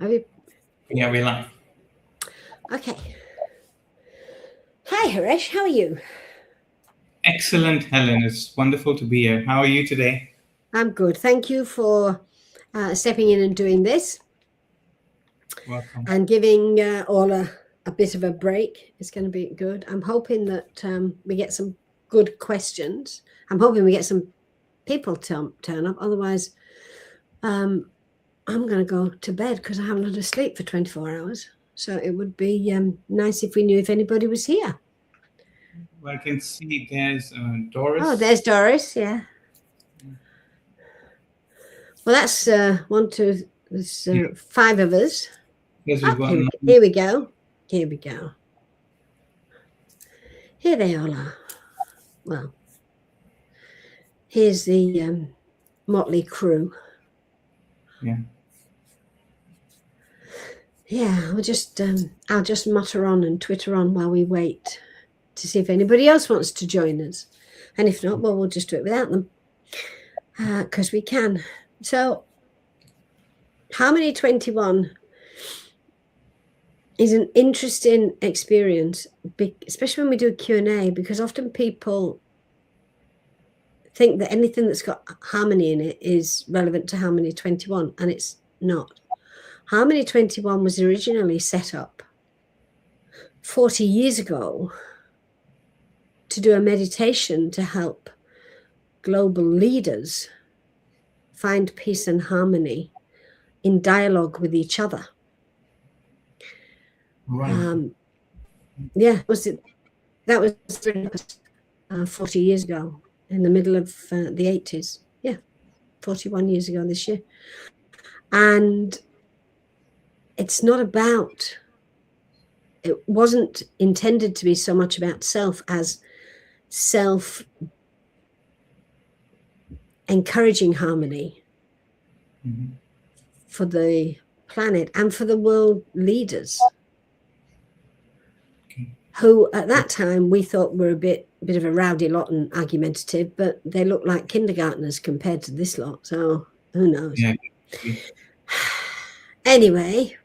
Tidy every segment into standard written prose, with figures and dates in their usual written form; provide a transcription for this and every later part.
Are we? Yeah, we're live. Okay. Hi, Haresh. How are you? Excellent, Helen. It's wonderful to be here. How are you today? I'm good. Thank you for stepping in and doing this Welcome. and giving all a bit of a break. It's going to be good. I'm hoping that we get some good questions. I'm hoping we get some people turn up. Otherwise, I'm going to go to bed because I haven't had a sleep for 24 hours. So it would be nice if we knew if anybody was here. Well, I can see there's Doris. Oh, there's Doris. Yeah. Well, that's one, two, there's 5 of us. Yes, we've got Here we go. Here we go. Here they all are. Well, here's the motley crew. Yeah. Yeah, I'll just mutter on and Twitter on while we wait to see if anybody else wants to join us. And if not, well, we'll just do it without them because we can. So, Harmony 21 is an interesting experience, especially when we do a Q&A, because often people think that anything that's got harmony in it is relevant to Harmony 21, and it's not. Harmony 21 was originally set up 40 years ago to do a meditation to help global leaders find peace and harmony in dialogue with each other. Right. Yeah, that was 40 years ago in the middle of the 80s. Yeah, 41 years ago this year. And it's not about, it wasn't intended to be so much about self as self encouraging harmony for the planet and for the world leaders who at that time we thought were a bit of a rowdy lot and argumentative, but they look like kindergartners compared to this lot. So who knows? Yeah. Anyway.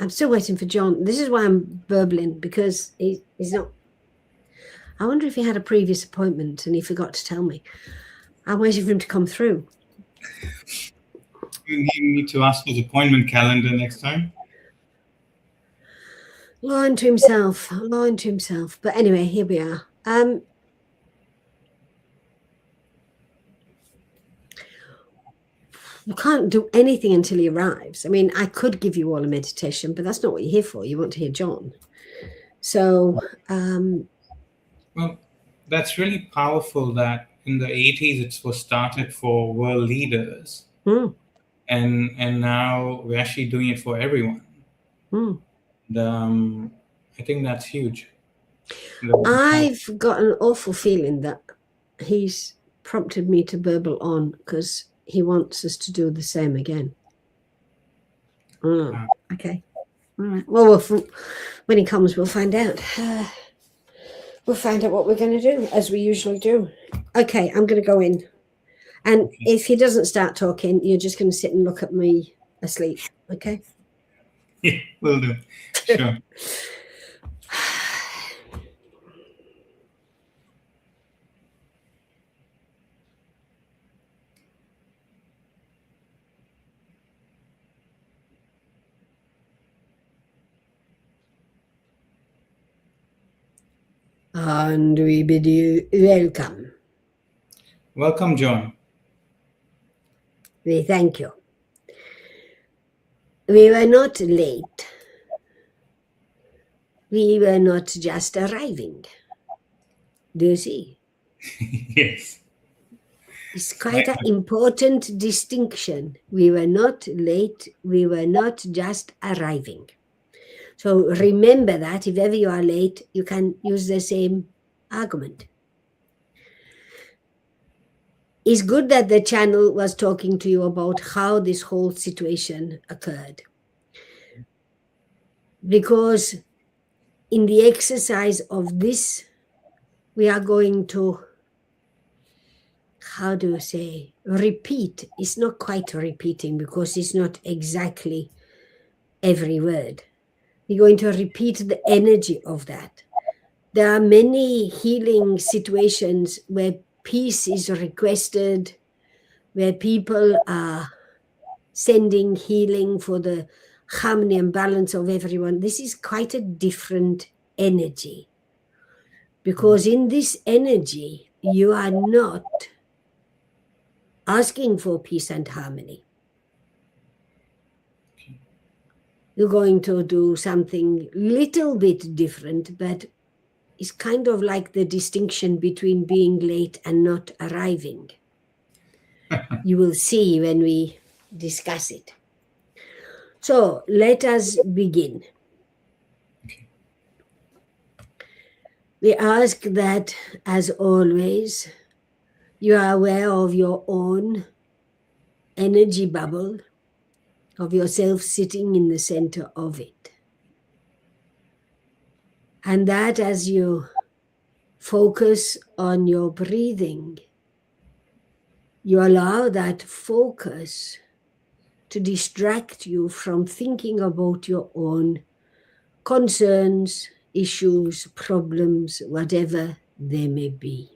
I'm still waiting for John. This is why I'm burbling, because he's not. I wonder if he had a previous appointment and he forgot to tell me. I'm waiting for him to come through. You need to ask for the appointment calendar next time. Lying to himself. But anyway, here we are. You can't do anything until he arrives. I mean, I could give you all a meditation, but that's not what you're here for. You want to hear John. So, well, that's really powerful that in the 80s it was started for world leaders. And now we're actually doing it for everyone. And, I think that's huge. I've got an awful feeling that he's prompted me to burble on because he wants us to do the same again. Okay. All right. Well, when he comes, we'll find out. We'll find out what we're going to do, as we usually do. Okay, I'm going to go in. And if he doesn't start talking, you're just going to sit and look at me asleep, okay? Yeah, will do. Sure. And we bid you welcome. Welcome, John. We thank you. We were not late. We were not just arriving. Do you see? Yes. It's quite an important distinction. We were not late. We were not just arriving. So remember that if ever you are late, you can use the same argument. It's good that the channel was talking to you about how this whole situation occurred. Because in the exercise of this, we are going to how do you say, repeat. It's not quite repeating because it's not exactly every word. We're going to repeat the energy of that. There are many healing situations where peace is requested, where people are sending healing for the harmony and balance of everyone. This is quite a different energy, because in this energy, you are not asking for peace and harmony. You're going to do something little bit different, but it's kind of like the distinction between being late and not arriving. You will see when we discuss it. So let us begin. Okay. We ask that, as always, you are aware of your own energy bubble, of yourself sitting in the center of it. And that as you focus on your breathing, you allow that focus to distract you from thinking about your own concerns, issues, problems, whatever they may be.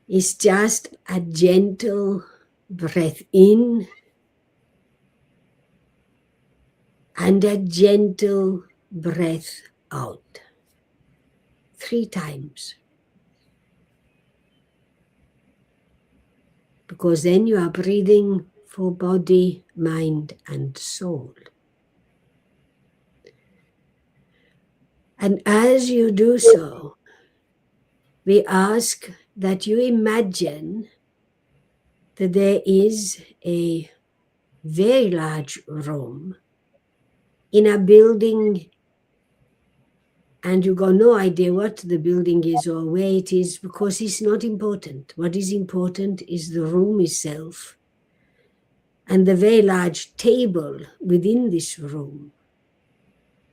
It's just a gentle breath in and a gentle breath out. 3 times. Because then you are breathing for body, mind, and soul. And as you do so, we ask that you imagine that there is a very large room in a building, and you got no idea what the building is or where it is, because it's not important. What is important is the room itself and the very large table within this room,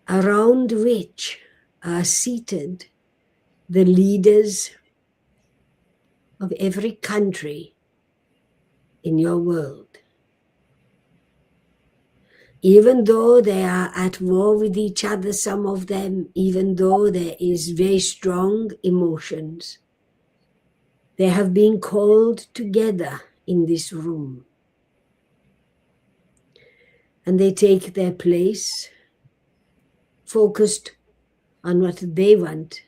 around which are seated the leaders of every country in your world. Even though they are at war with each other, some of them, even though there is very strong emotions, they have been called together in this room. And they take their place, focused on what they want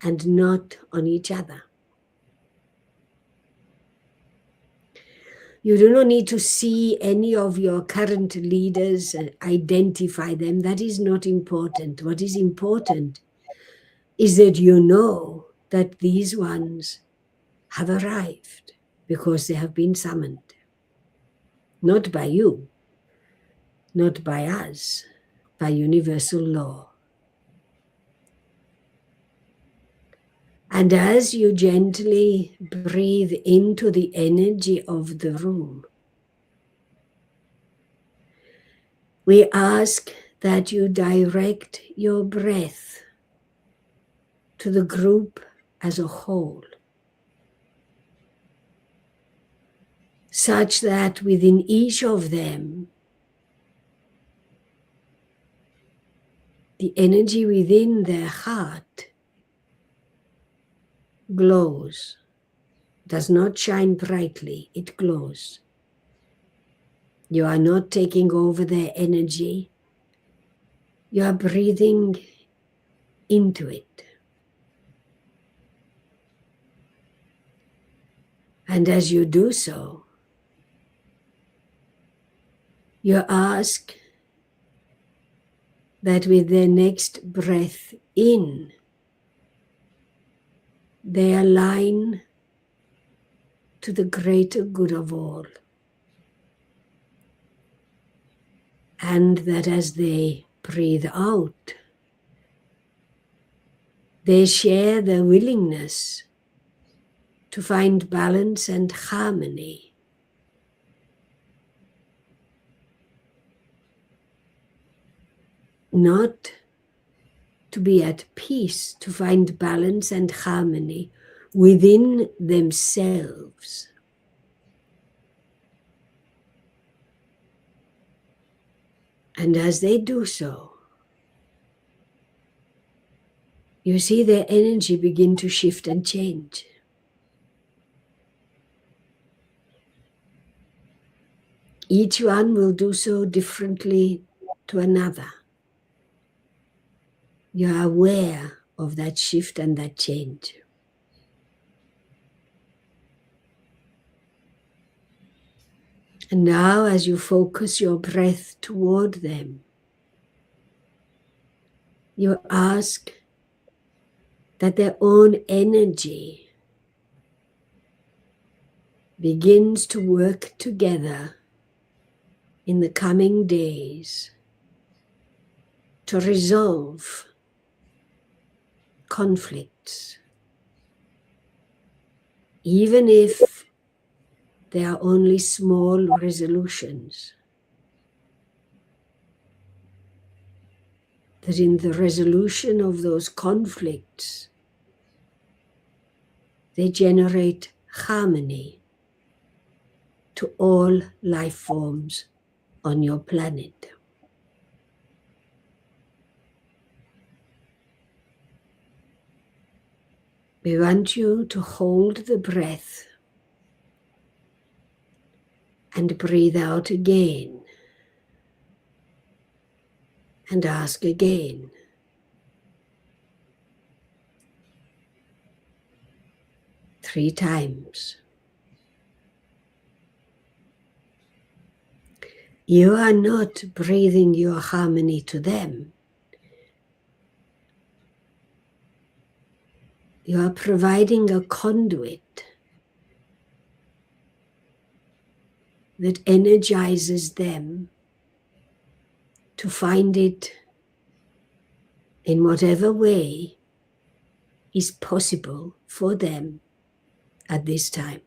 and not on each other. You do not need to see any of your current leaders and identify them. That is not important. What is important is that you know that these ones have arrived because they have been summoned. Not by you, not by us, by universal law. And as you gently breathe into the energy of the room, we ask that you direct your breath to the group as a whole, such that within each of them, the energy within their heart glows, does not shine brightly, it glows. You are not taking over their energy, you are breathing into it. And as you do so, you ask that with their next breath in, they align to the greater good of all. And that as they breathe out, they share their willingness to find balance and harmony. Not to be at peace, to find balance and harmony within themselves. And as they do so, you see their energy begin to shift and change. Each one will do so differently to another. You are aware of that shift and that change. And now, as you focus your breath toward them, you ask that their own energy begins to work together in the coming days to resolve conflicts, even if they are only small resolutions. That in the resolution of those conflicts, they generate harmony to all life forms on your planet. We want you to hold the breath and breathe out again and ask again. Three times. You are not breathing your harmony to them. You are providing a conduit that energizes them to find it in whatever way is possible for them at this time.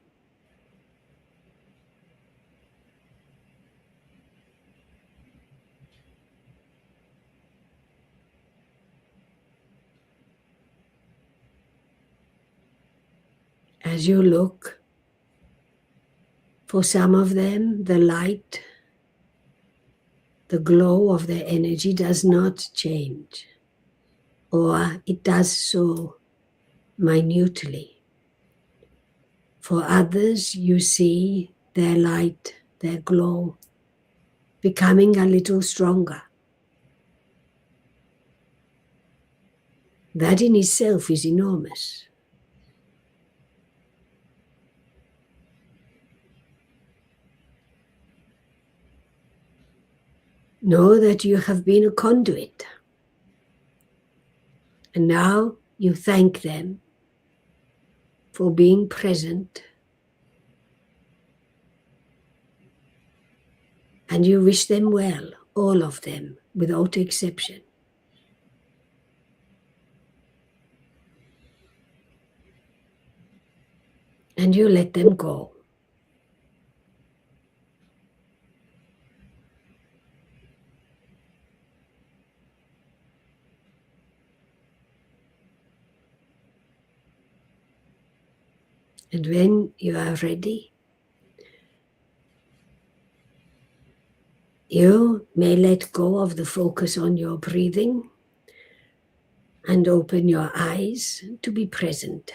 As you look, for some of them, the light, the glow of their energy does not change, or it does so minutely. For others, you see their light, their glow, becoming a little stronger. That in itself is enormous. Know that you have been a conduit. And now you thank them for being present. And you wish them well, all of them, without exception. And you let them go. And when you are ready, you may let go of the focus on your breathing and open your eyes to be present.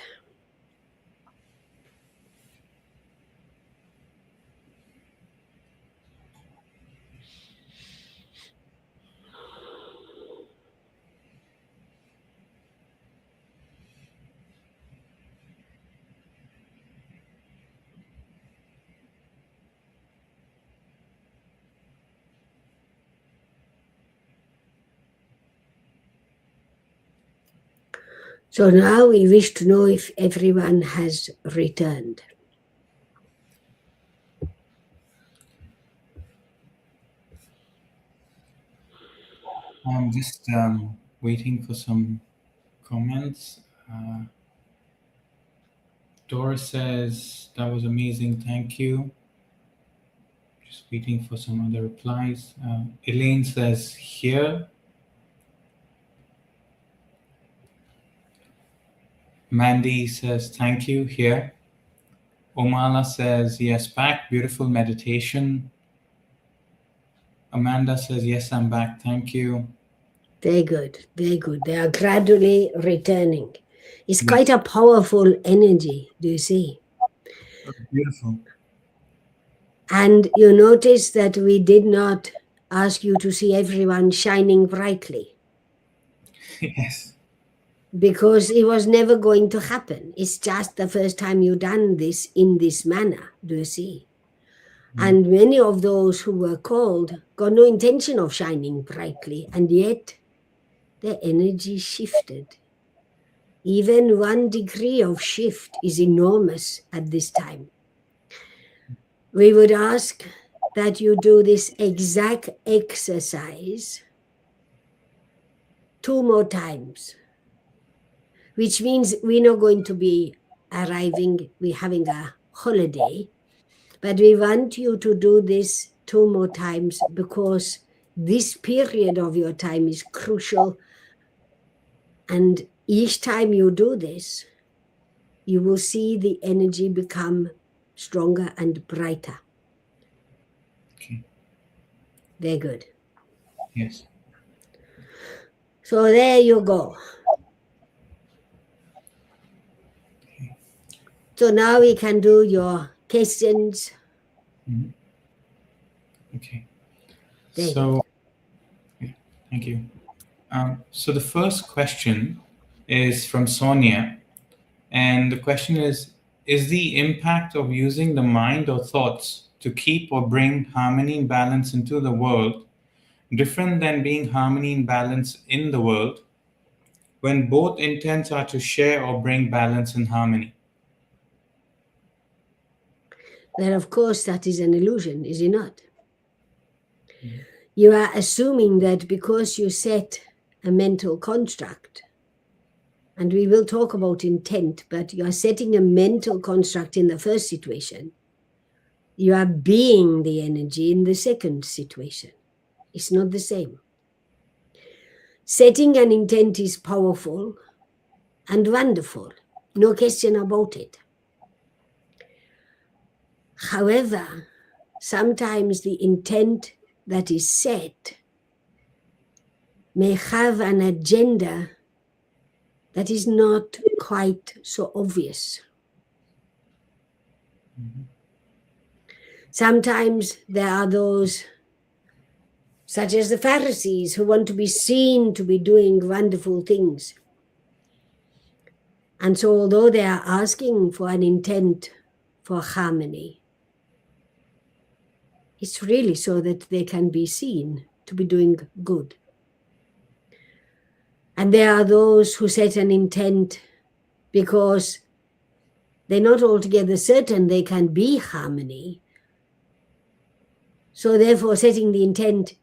So now we wish to know if everyone has returned. I'm just waiting for some comments. Dora says, that was amazing, thank you. Just waiting for some other replies. Elaine says, here. Mandy says, thank you, here. Omala says, yes, back, beautiful meditation. Amanda says, yes, I'm back, thank you. Very good, very good. They are gradually returning. It's quite a powerful energy, do you see? Oh, beautiful. And you notice that we did not ask you to see everyone shining brightly. Yes. Because it was never going to happen. It's just the first time you've done this in this manner, do you see? And many of those who were called got no intention of shining brightly, and yet their energy shifted. Even 1 degree of shift is enormous at this time. We would ask that you do this exact exercise 2 more times, which means we're not going to be arriving, we're having a holiday, but we want you to do this 2 more times because this period of your time is crucial. And each time you do this, you will see the energy become stronger and brighter. Okay. Very good. Yes. So there you go. Okay. So now we can do your questions. Okay. Very So, yeah, thank you. So the first question is from Sonia. And the question is the impact of using the mind or thoughts to keep or bring harmony and balance into the world different than being harmony and balance in the world when both intents are to share or bring balance and harmony? Well, of course, that is an illusion, is it not? You are assuming that because you set a mental construct, and we will talk about intent, but you are setting a mental construct in the first situation. You are being the energy in the second situation. It's not the same. Setting an intent is powerful and wonderful, no question about it. However, sometimes the intent that is set may have an agenda that is not quite so obvious. Sometimes there are those, such as the Pharisees, who want to be seen to be doing wonderful things. And so although they are asking for an intent for harmony, it's really so that they can be seen to be doing good. And there are those who set an intent because they're not altogether certain they can be harmony. So therefore, setting the intent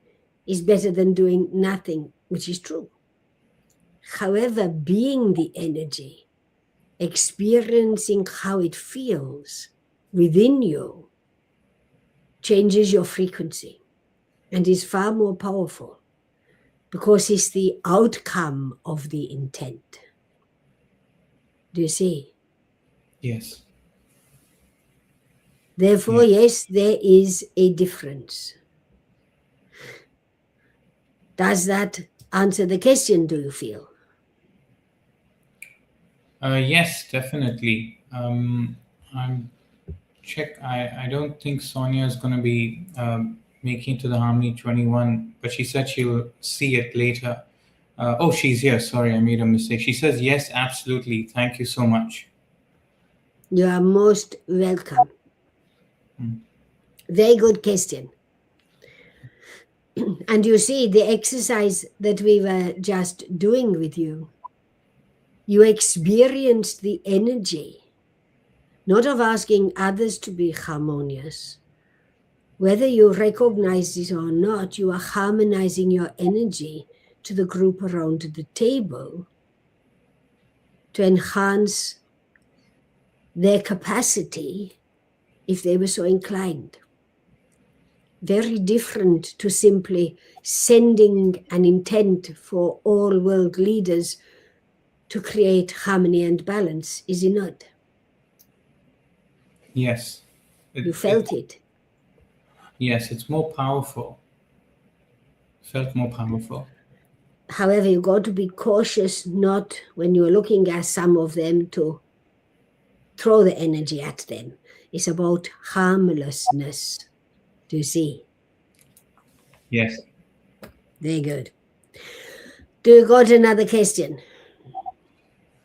is better than doing nothing, which is true. However, being the energy, experiencing how it feels within you, changes your frequency and is far more powerful because it's the outcome of the intent. Do you see? Yes. Therefore, yes, there is a difference. Does that answer the question, do you feel? Yes, definitely. I don't think Sonia is going to be making it to the Harmony 21, but she said she'll see it later. Oh, she's here. Sorry, I made a mistake. She says, yes, absolutely. Thank you so much. You are most welcome. Very good question. And you see, the exercise that we were just doing with you, you experienced the energy, not of asking others to be harmonious. Whether you recognize it or not, you are harmonizing your energy to the group around the table to enhance their capacity if they were so inclined. Very different to simply sending an intent for all world leaders to create harmony and balance, is it not? Yes. You felt it. Yes, it's more powerful. Felt more powerful. However, you got to be cautious not when you're looking at some of them to throw the energy at them. It's about harmlessness. Do you see? Yes. Very good. Do you got another question?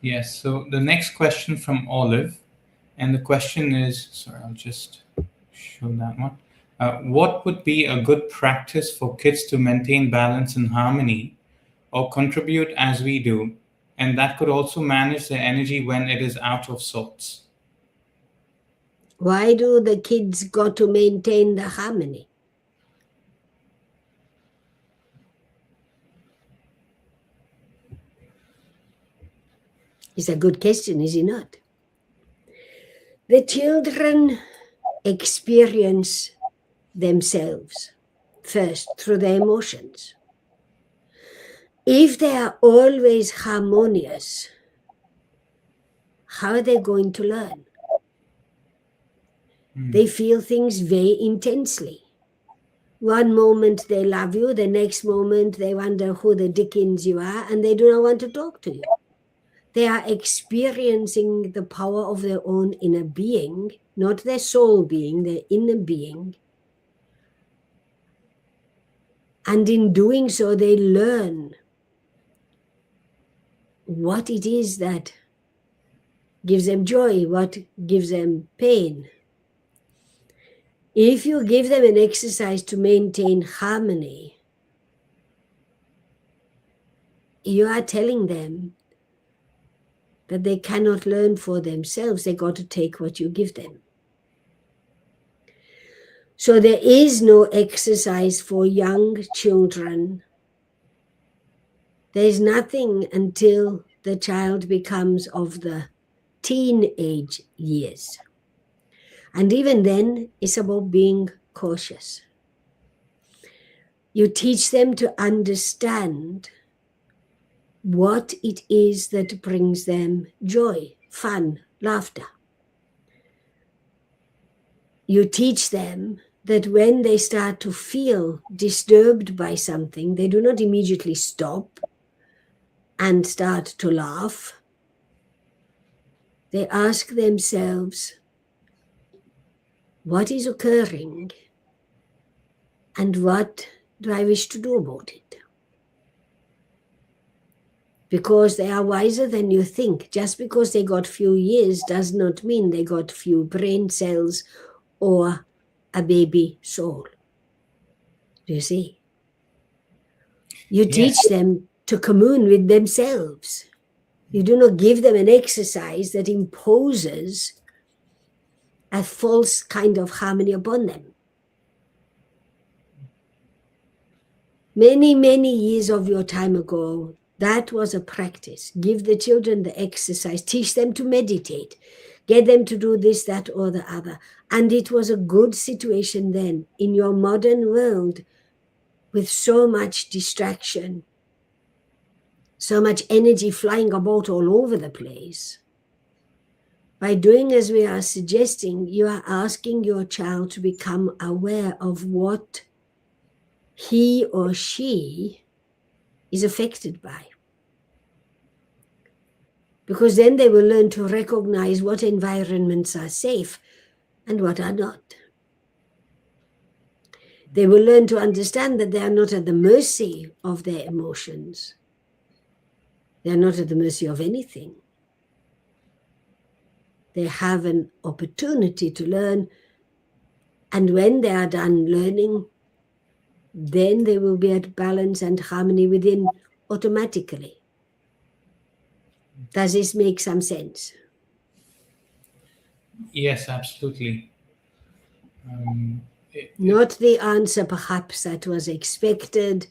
Yes. So the next question from Olive, and the question is, sorry, I'll just show that one. What would be a good practice for kids to maintain balance and harmony or contribute as we do, and that could also manage their energy when it is out of sorts? Why do the kids got to maintain the harmony? It's a good question, is it not? The children experience themselves first through their emotions. If they are always harmonious, how are they going to learn? They feel things very intensely. One moment they love you, the next moment they wonder who the dickens you are, and they do not want to talk to you. They are experiencing the power of their own inner being, not their soul being, their inner being. And in doing so, they learn what it is that gives them joy, what gives them pain. If you give them an exercise to maintain harmony, you are telling them that they cannot learn for themselves. They got to take what you give them. So there is no exercise for young children. There is nothing until the child becomes of the teenage years. And even then, it's about being cautious. You teach them to understand what it is that brings them joy, fun, laughter. You teach them that when they start to feel disturbed by something, they do not immediately stop and start to laugh. They ask themselves, what is occurring and what do I wish to do about it? Because they are wiser than you think. Just because they got few years does not mean they got few brain cells or a baby soul. Do you see? You teach them to commune with themselves. You do not give them an exercise that imposes a false kind of harmony upon them. Many, many years of your time ago, that was a practice. Give the children the exercise, teach them to meditate, get them to do this, that, or the other. And it was a good situation then. In your modern world, with so much distraction, so much energy flying about all over the place, by doing as we are suggesting, you are asking your child to become aware of what he or she is affected by. Because then they will learn to recognize what environments are safe and what are not. They will learn to understand that they are not at the mercy of their emotions. They are not at the mercy of anything. They have an opportunity to learn, and when they are done learning, then they will be at balance and harmony within automatically. Does this make some sense? Yes, absolutely. Not the answer perhaps that was expected.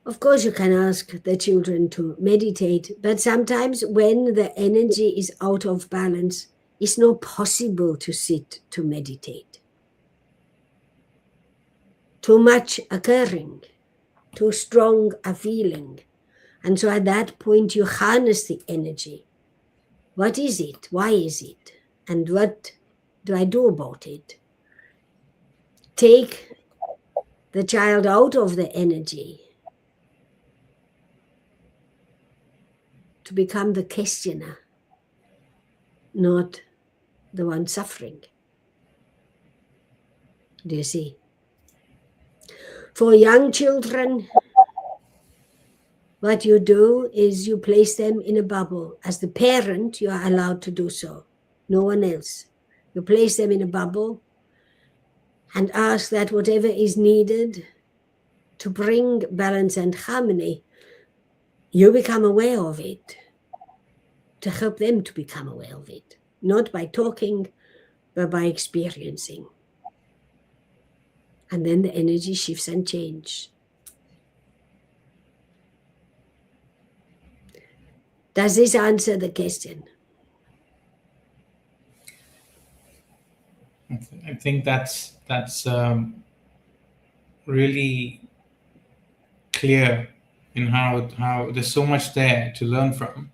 Of course, you can ask the children to meditate, but sometimes when the energy is out of balance, it's not possible to sit to meditate. Too much occurring, too strong a feeling. And so at that point, you harness the energy. What is it? Why is it? And what do I do about it? Take the child out of the energy to become the questioner, not the one suffering. Do you see? For young children, what you do is you place them in a bubble. As the parent, you are allowed to do so. No one else. You place them in a bubble and ask that whatever is needed to bring balance and harmony, you become aware of it, to help them to become aware of it, not by talking, but by experiencing. And then the energy shifts and changes. Does this answer the question? I think that's really clear in how there's so much there to learn from.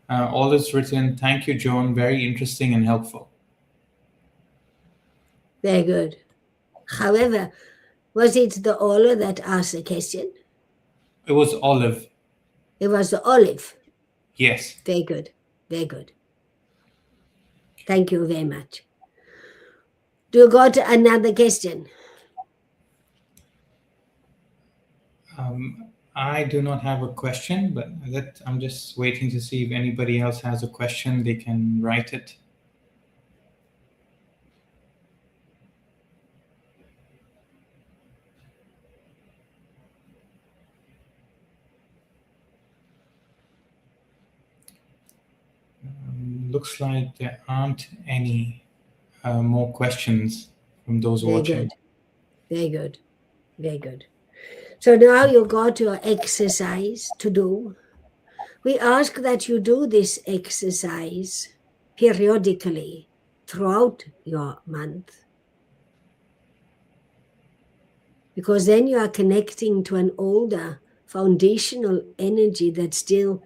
All is written. Thank you, Joan. Very interesting and helpful. Very good. However, was it the Ola that asked the question? It was Olive. It was the Olive. Yes. Very good. Very good. Thank you very much. Do you got another question? I do not have a question, but I'm just waiting to see if anybody else has a question. They can write it. Looks like there aren't any more questions from those watching. Good. Very good. Very good. So now you got your exercise to do. We ask that you do this exercise periodically throughout your month, because then you are connecting to an older foundational energy that still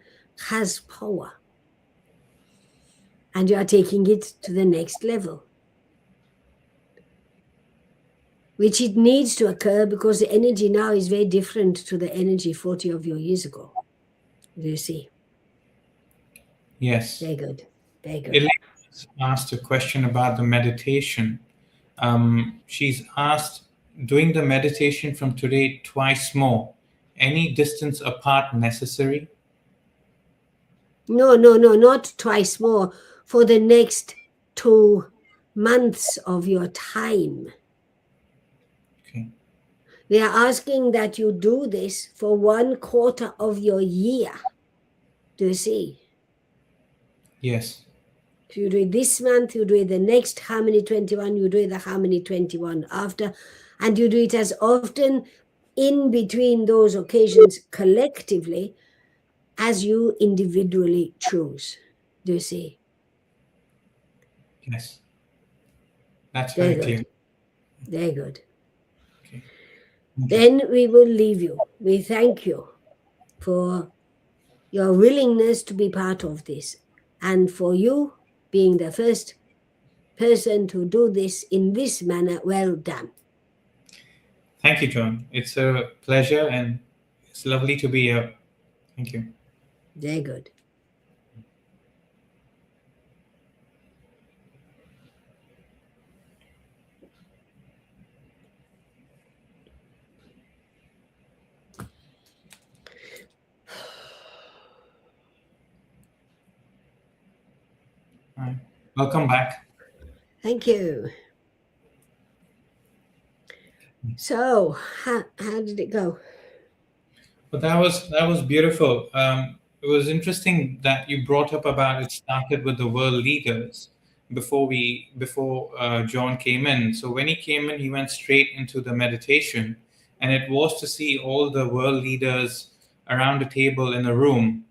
has power, and you are taking it to the next level, which it needs to occur because the energy now is very different to the energy 40 of your years ago. Do you see? Yes. Very good. Very good. Elaine asked a question about the meditation. She's asked, doing the meditation from today twice more, any distance apart necessary? No, not twice more. For the next 2 months of your time. Okay. We are asking that you do this for 1/4 of your year. Do you see? Yes. If you do it this month, you do it the next Harmony 21, you do it the Harmony 21 after, and you do it as often in between those occasions collectively as you individually choose. Do you see? Yes. That's very clear. Very good. Okay. Then we will leave you. We thank you for your willingness to be part of this, and for you being the first person to do this in this manner. Well done. Thank you, Joan. It's a pleasure and it's lovely to be here. Thank you. Very good. All right. Welcome back. Thank you. So, how did it go? But that was beautiful. It was interesting that you brought up about it started with the world leaders before John came in. So when he came in, he went straight into the meditation, and it was to see all the world leaders around the table in a room,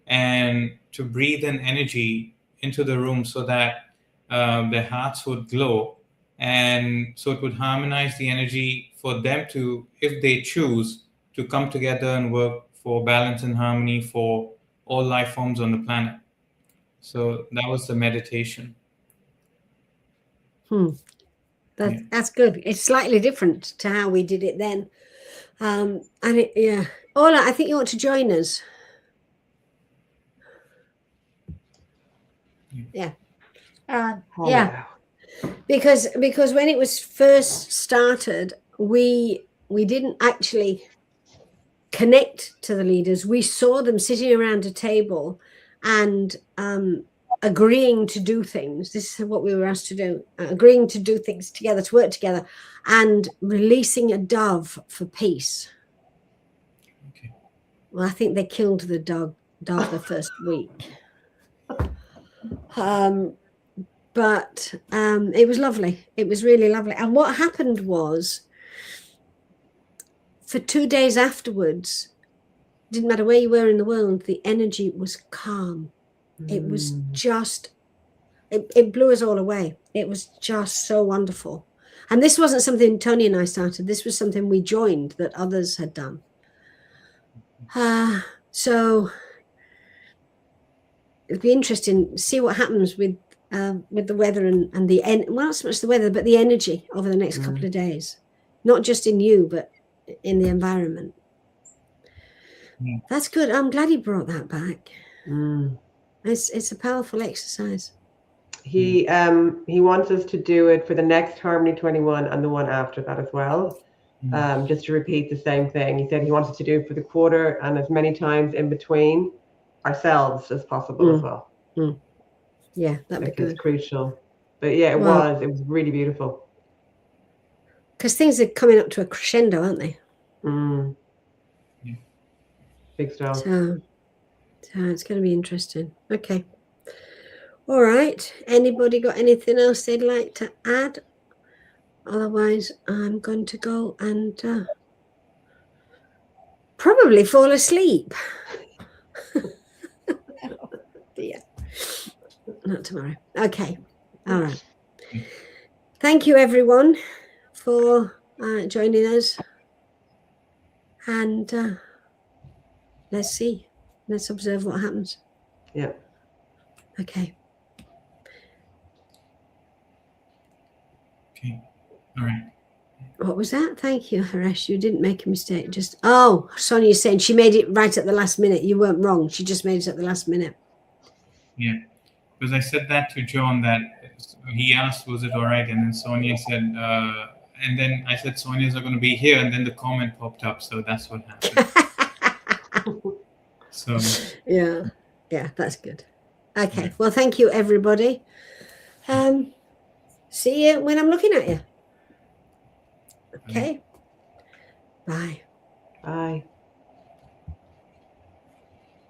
and to breathe in energy into the room so that their hearts would glow, and so it would harmonize the energy for them to, if they choose, to come together and work for balance and harmony for all life forms on the planet. So that was the meditation. That's good. It's slightly different to how we did it then. Ola, I think you want to join us. Yeah. Yeah. Because when it was first started, we didn't actually connect to the leaders. We saw them sitting around a table and agreeing to do things. This is what we were asked to do, agreeing to do things together, to work together, and releasing a dove for peace. Okay. Well, I think they killed the dove the first week. But it was lovely. It was really lovely. And what happened was, for 2 days afterwards, didn't matter where you were in the world, the energy was calm. It was just, it blew us all away. It was just so wonderful. And this wasn't something Tony and I started. This was something we joined that others had done. So it'd be interesting to see what happens with the weather and the well, not so much the weather, but the energy over the next couple of days. Not just in you, but in the environment. That's good. I'm glad you brought that back. It's a powerful exercise. He wants us to do it for the next Harmony 21 and the one after that as well. Just to repeat the same thing. He said he wants us to do it for the quarter and as many times in between ourselves as possible as well. Yeah, that'd be good. It's crucial. But yeah, it was really beautiful. Because things are coming up to a crescendo, aren't they? Big stuff. So it's going to be interesting. Okay. All right. Anybody got anything else they'd like to add? Otherwise, I'm going to go and probably fall asleep. Yeah. Not tomorrow. Okay. All right. Thank you, everyone, for joining us. And let's see. Let's observe what happens. Yeah. Okay. Okay. All right. What was that? Thank you, Haresh. You didn't make a mistake. Sonia's saying she made it right at the last minute. You weren't wrong. She just made it at the last minute. Yeah. Because I said that to John, that he asked, was it all right? And then Sonia said, and then I said, Sonia's not going to be here. And then the comment popped up. So that's what happened. So yeah, that's good. Okay. Yeah. Well, thank you, everybody. See you when I'm looking at you. Okay. Bye. Bye.